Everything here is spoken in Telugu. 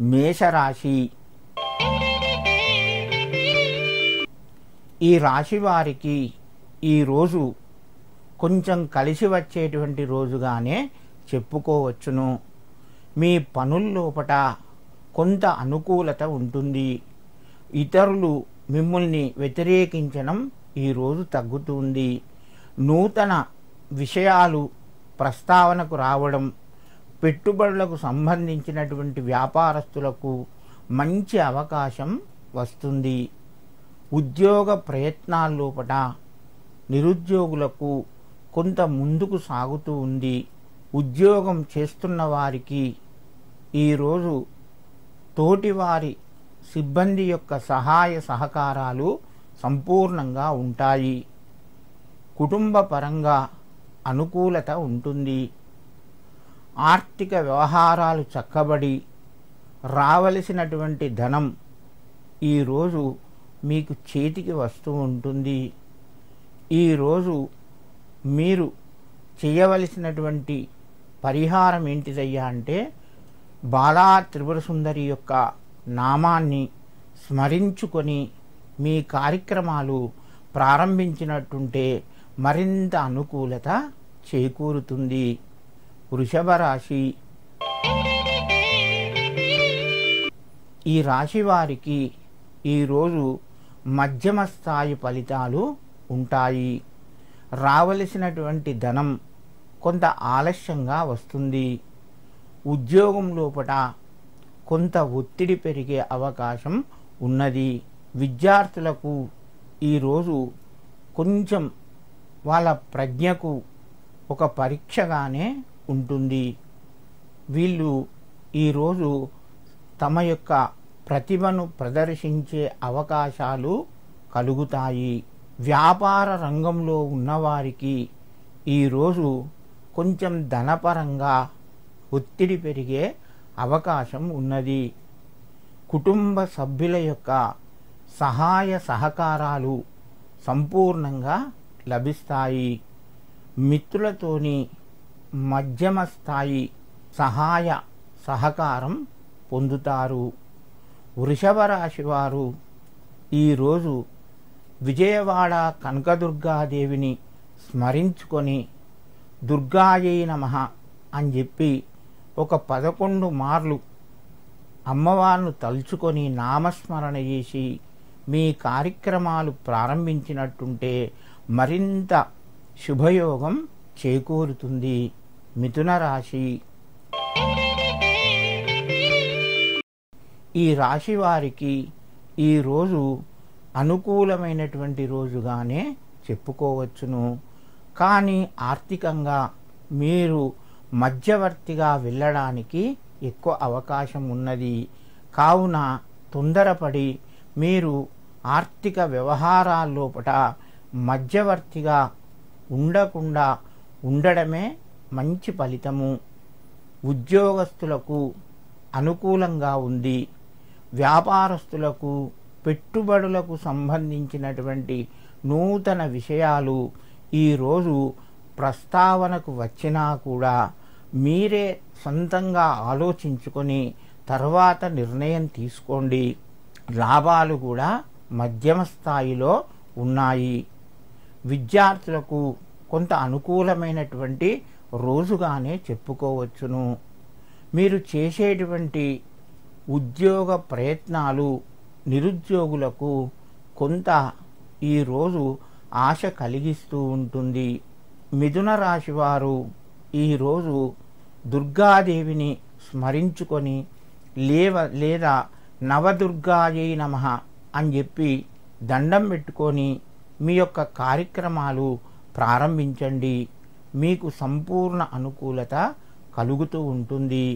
మేషరాశి. ఈ రాశి వారికి ఈరోజు కొంచెం కలిసి వచ్చేటువంటి రోజుగానే చెప్పుకోవచ్చును. మీ పనుల్లోపట కొంత అనుకూలత ఉంటుంది. ఇతరులు మిమ్మల్ని వ్యతిరేకించడం ఈరోజు తగ్గుతుంది. నూతన విషయాలు ప్రస్తావనకు రావడం, పెట్టుబడులకు సంబంధించినటువంటి వ్యాపారస్తులకు మంచి అవకాశం వస్తుంది. ఉద్యోగ ప్రయత్నాల్లోపట నిరుద్యోగులకు కొంత ముందుకు సాగుతూ ఉంది. ఉద్యోగం చేస్తున్న వారికి ఈరోజు తోటివారి సిబ్బంది యొక్క సహాయ సహకారాలు సంపూర్ణంగా ఉంటాయి. కుటుంబ పరంగా అనుకూలత ఉంటుంది. ఆర్థిక వ్యవహారాలు చక్కబడి రావలసినటువంటి ధనం ఈరోజు మీకు చేతికి వస్తూ ఉంటుంది. ఈరోజు మీరు చేయవలసినటువంటి పరిహారం ఏంటిదయ్యా అంటే, బాలా త్రిపుర సుందరి యొక్క నామాన్ని స్మరించుకొని మీ కార్యక్రమాలు ప్రారంభించినట్టుంటే మరింత అనుకూలత చేకూరుతుంది. వృషభ రాశి. ఈ రాశి వారికి ఈరోజు మధ్యమ స్థాయి ఫలితాలు ఉంటాయి. రావలసినటువంటి ధనం కొంత ఆలస్యంగా వస్తుంది. ఉద్యోగం లోపల కొంత ఒత్తిడి పెరిగే అవకాశం ఉన్నది. విద్యార్థులకు ఈరోజు కొంచెం వాళ్ళ ప్రజ్ఞకు ఒక పరీక్షగానే ఉంటుంది. వీళ్ళు ఈరోజు తమ యొక్క ప్రతిభను ప్రదర్శించే అవకాశాలు కలుగుతాయి. వ్యాపార రంగంలో ఉన్నవారికి ఈరోజు కొంచెం ధనపరంగా ఒత్తిడి పెరిగే అవకాశం ఉన్నది. కుటుంబ సభ్యుల యొక్క సహాయ సహకారాలు సంపూర్ణంగా లభిస్తాయి. మిత్రులతోని మధ్యమ స్థాయి సహాయ సహకారం పొందుతారు. వృషభ రాశి వారు ఈరోజు విజయవాడ కనకదుర్గాదేవిని స్మరించుకొని దుర్గాయై నమః అని చెప్పి ఒక 11 మార్లు అమ్మవారిని తలుచుకొని నామస్మరణ చేసి మీ కార్యక్రమాలు ప్రారంభించినట్టుంటే మరింత శుభయోగం చేకూరుతుంది. మిథున రాశి. ఈ రాశి వారికి ఈరోజు అనుకూలమైనటువంటి రోజుగానే చెప్పుకోవచ్చును. కానీ ఆర్థికంగా మీరు మధ్యవర్తిగా వెళ్ళడానికి ఎక్కువ అవకాశం ఉన్నది. కావున తొందరపడి మీరు ఆర్థిక వ్యవహారాల్లోపట మధ్యవర్తిగా ఉండకుండా ఉండడమే మంచి ఫలితము. ఉద్యోగస్తులకు అనుకూలంగా ఉంది. వ్యాపారస్తులకు పెట్టుబడులకు సంబంధించినటువంటి నూతన విషయాలు ఈరోజు ప్రస్తావనకు వచ్చినా కూడా మీరే సొంతంగా ఆలోచించుకొని తర్వాత నిర్ణయం తీసుకోండి. లాభాలు కూడా మధ్యమ స్థాయిలో ఉన్నాయి. విద్యార్థులకు కొంత అనుకూలమైనటువంటి రోజుగానే చెప్పుకోవచ్చును. మీరు చేసేటువంటి ఉద్యోగ ప్రయత్నాలు నిరుద్యోగులకు కొంత ఈరోజు ఆశ కలిగిస్తూ ఉంటుంది. మిథున రాశి వారు ఈరోజు దుర్గాదేవిని స్మరించుకొని లేదా నవదుర్గాయై నమః అని చెప్పి దండం పెట్టుకొని మీ యొక్క కార్యక్రమాలు ప్రారంభించండి. మీకు సంపూర్ణ అనుకూలత కలుగుతూ ఉంటుంది.